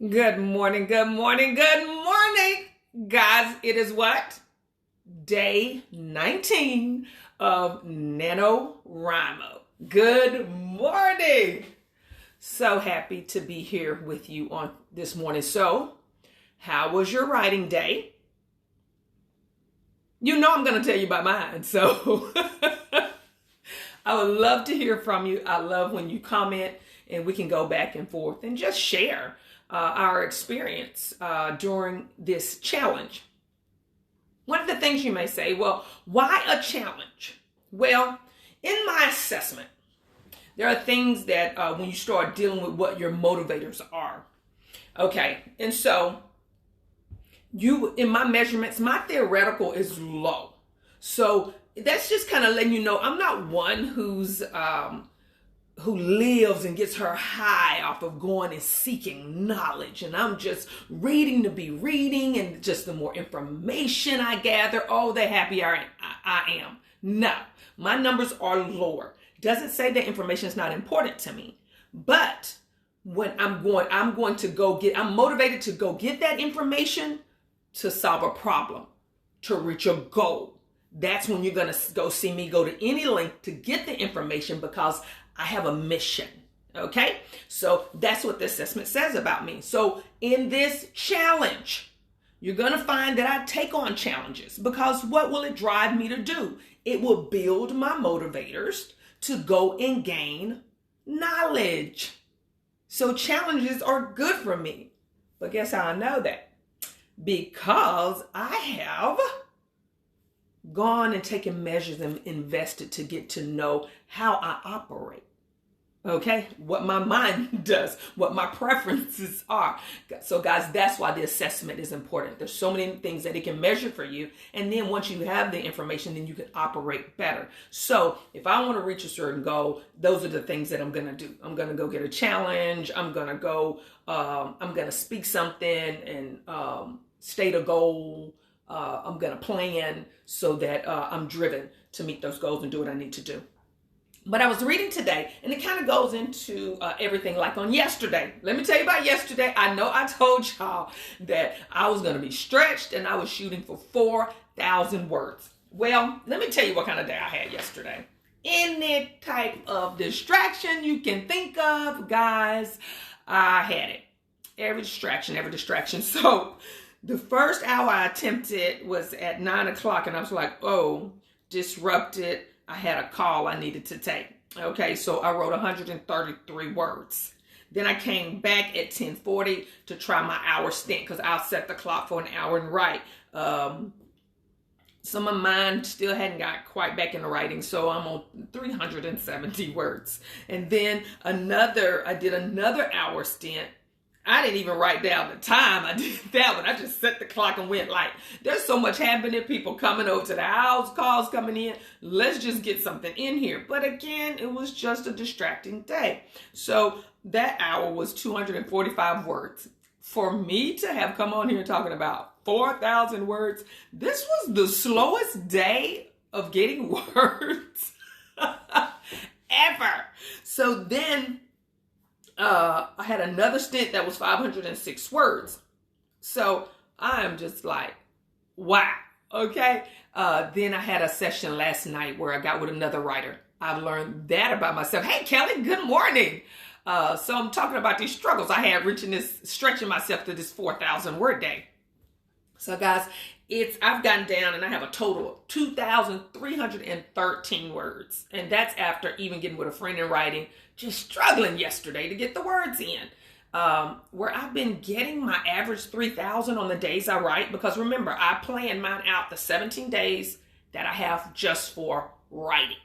Good morning, good morning, good morning. Guys, it is what? Day 19 of Nanowrimo. Good morning. So happy to be here with you on this morning. So, how was your writing day? You know I'm going to tell you about mine. So, I would love to hear from you. I love when you comment and we can go back and forth and just share our experience during this challenge. One of the things you may say, well, why a challenge? Well, in my assessment, there are things that when you start dealing with what your motivators are. Okay, and so in my measurements, my theoretical is low. So that's just kind of letting you know I'm not one who lives and gets her high off of going and seeking knowledge. And I'm just reading to be reading, and just the more information I gather, the happier I am. No, my numbers are lower. Doesn't say that information is not important to me. But when I'm motivated to go get that information to solve a problem, to reach a goal. That's when you're going to go see me go to any link to get the information, because I have a mission. Okay. So that's what the assessment says about me. So in this challenge, you're going to find that I take on challenges, because what will it drive me to do? It will build my motivators to go and gain knowledge. So challenges are good for me. But guess how I know that? Because I have gone and taken measures and invested to get to know how I operate. Okay, what my mind does, what my preferences are. So guys, that's why the assessment is important. There's so many things that it can measure for you. And then once you have the information, then you can operate better. So if I want to reach a certain goal, those are the things that I'm going to do. I'm going to go get a challenge. I'm going to speak something and state a goal. I'm going to plan so that I'm driven to meet those goals and do what I need to do. But I was reading today, and it kind of goes into everything like on yesterday. Let me tell you about yesterday. I know I told y'all that I was going to be stretched and I was shooting for 4,000 words. Well, let me tell you what kind of day I had yesterday. Any type of distraction you can think of, guys, I had it. Every distraction. So the first hour I attempted was at 9 o'clock, and I was like, disrupted. I had a call I needed to take. Okay, so I wrote 133 words. Then I came back at 10:40 to try my hour stint, because I'll set the clock for an hour and write. Some of mine still hadn't got quite back into writing, so I'm on 370 words. And then I did another hour stint. I didn't even write down the time I did that one. I just set the clock and went like, there's so much happening. People coming over to the house, calls coming in. Let's just get something in here. But again, it was just a distracting day. So that hour was 245 words. For me to have come on here talking about 4,000 words, this was the slowest day of getting words ever. So then I had another stint that was 506 words. So I'm just like, wow. Okay. Then I had a session last night where I got with another writer. I've learned that about myself. Hey, Kelly, good morning. So I'm talking about these struggles I had stretching myself to this 4,000 word day. So guys, I've gotten down and I have a total of 2,313 words. And that's after even getting with a friend and writing, just struggling yesterday to get the words in. Where I've been getting my average 3,000 on the days I write, because remember, I plan mine out the 17 days that I have just for writing.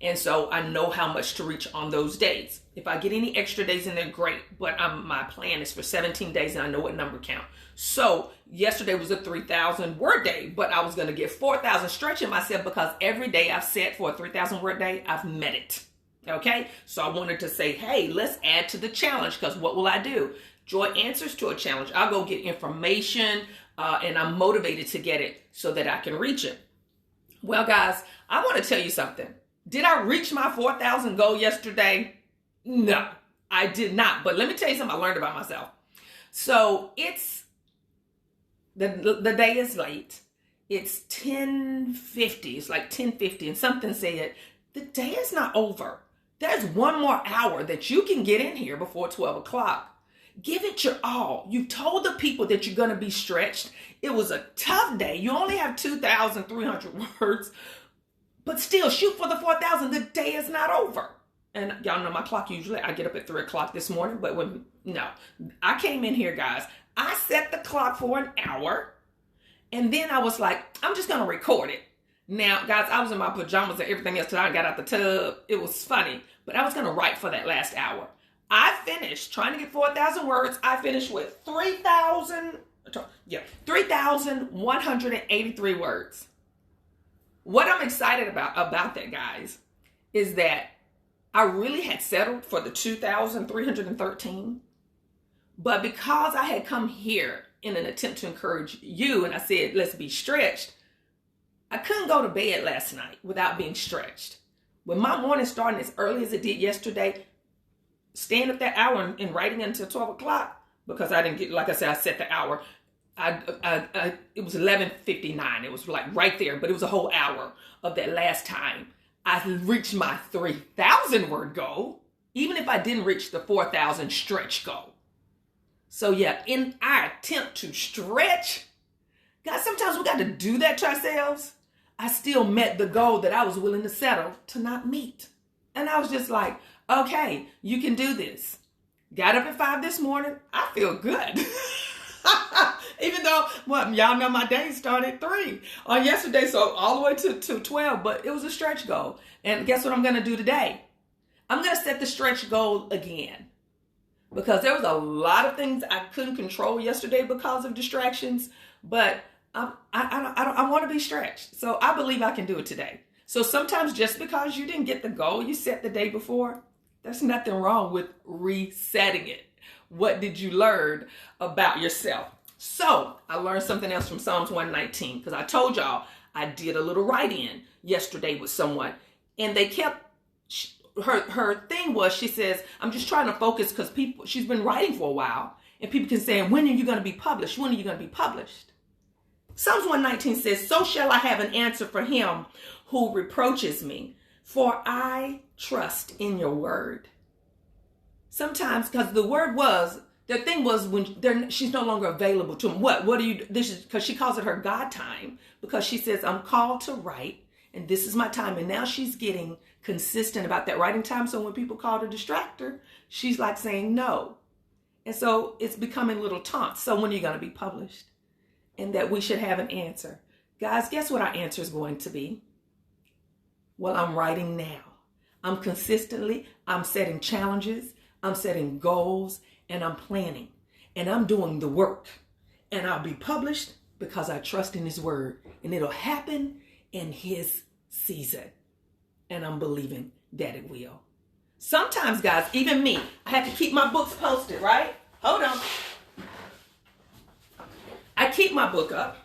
And so I know how much to reach on those days. If I get any extra days in there, great. But my plan is for 17 days and I know what number count. So yesterday was a 3,000 word day, but I was going to get 4,000, stretching myself, because every day I've set for a 3,000 word day, I've met it. Okay. So I wanted to say, hey, let's add to the challenge, because what will I do? Joy answers to a challenge. I'll go get information and I'm motivated to get it so that I can reach it. Well, guys, I want to tell you something. Did I reach my 4,000 goal yesterday? No, I did not. But let me tell you something I learned about myself. So the day is late. It's 10:50. It's like 10:50, and something said, the day is not over. There's one more hour that you can get in here before 12 o'clock. Give it your all. You told the people that you're going to be stretched. It was a tough day. You only have 2,300 words, but still shoot for the 4,000. The day is not over. And y'all know my clock usually, I get up at 3 o'clock this morning, but I came in here, guys. I set the clock for an hour, and then I was like, I'm just going to record it. Now, guys, I was in my pajamas and everything else till I got out the tub. It was funny, but I was going to write for that last hour. I finished trying to get 4,000 words. I finished with 3,183 words. What I'm excited about that, guys, is that I really had settled for the 2,313. But because I had come here in an attempt to encourage you, and I said, let's be stretched, I couldn't go to bed last night without being stretched. When my morning started as early as it did yesterday, staying up that hour and writing until 12 o'clock, because I didn't get, like I said, I set the hour. It was 11:59. It was like right there, but it was a whole hour of that last time. I reached my 3,000 word goal, even if I didn't reach the 4,000 stretch goal. So yeah, in our attempt to stretch, guys, sometimes we got to do that to ourselves. I still met the goal that I was willing to settle to not meet. And I was just like, okay, you can do this. Got up at 5 this morning. I feel good. Even though, y'all know my day started at 3 on yesterday, so all the way to 12, but it was a stretch goal. And guess what I'm going to do today? I'm going to set the stretch goal again, because there was a lot of things I couldn't control yesterday because of distractions, but I want to be stretched. So I believe I can do it today. So sometimes just because you didn't get the goal you set the day before, there's nothing wrong with resetting it. What did you learn about yourself? So I learned something else from Psalms 119, because I told y'all I did a little write-in yesterday with someone, and they kept, her thing was, she says, I'm just trying to focus because she's been writing for a while, and people can say, when are you going to be published? When are you going to be published? Psalms 119 says, so shall I have an answer for him who reproaches me, for I trust in your word. Sometimes, because the thing was when she's no longer available to him. What do you, this is because she calls it her God time, because she says, I'm called to write and this is my time. And now she's getting consistent about that writing time. So when people call to distract her, she's like saying no. And so it's becoming little taunts. So when are you going to be published? And that we should have an answer. Guys, guess what our answer is going to be? Well, I'm writing now. I'm setting challenges, I'm setting goals, and I'm planning. And I'm doing the work. And I'll be published because I trust in his word. And it'll happen in his season. And I'm believing that it will. Sometimes, guys, even me, I have to keep my books posted, right? Hold on. I keep my book up.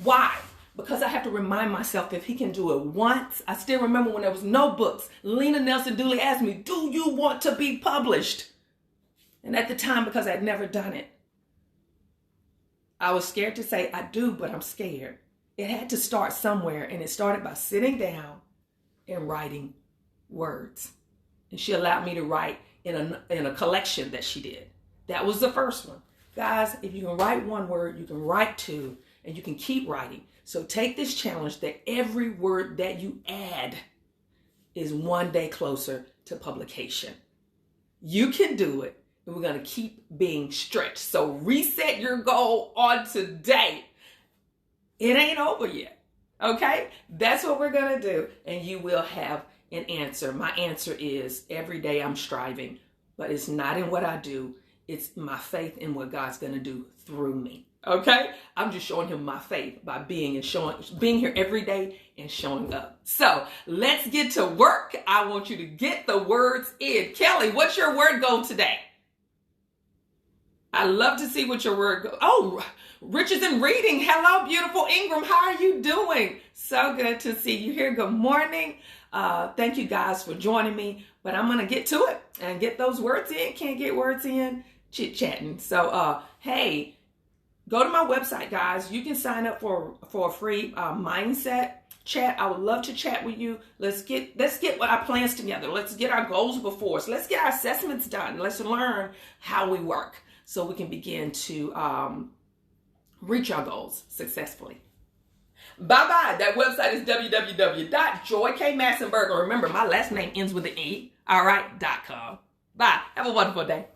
Why? Because I have to remind myself, if he can do it once. I still remember when there was no books, Lena Nelson Dooley asked me, do you want to be published? And at the time, because I'd never done it, I was scared to say I do, but I'm scared. It had to start somewhere, and it started by sitting down and writing words. And she allowed me to write in a collection that she did. That was the first one. Guys, if you can write one word, you can write two, and you can keep writing. So take this challenge that every word that you add is one day closer to publication. You can do it, and we're going to keep being stretched. So reset your goal on today. It ain't over yet, okay? That's what we're going to do, and you will have an answer. My answer is every day I'm striving, but it's not in what I do. It's my faith in what God's going to do through me. Okay? I'm just showing him my faith by being here every day and showing up. So let's get to work. I want you to get the words in. Kelly, what's your word goal today? I love to see what your word goal. Oh, Riches in Reading. Hello, beautiful Ingram. How are you doing? So good to see you here. Good morning. Thank you guys for joining me, but I'm going to get to it and get those words in. Can't get words in. chit-chatting. So, hey, go to my website, guys. You can sign up for a free mindset chat. I would love to chat with you. Let's get our plans together. Let's get our goals before us. Let's get our assessments done. Let's learn how we work so we can begin to reach our goals successfully. Bye-bye. That website is www.joykmassenberger. Remember, my last name ends with an E. All right, .com. Bye. Have a wonderful day.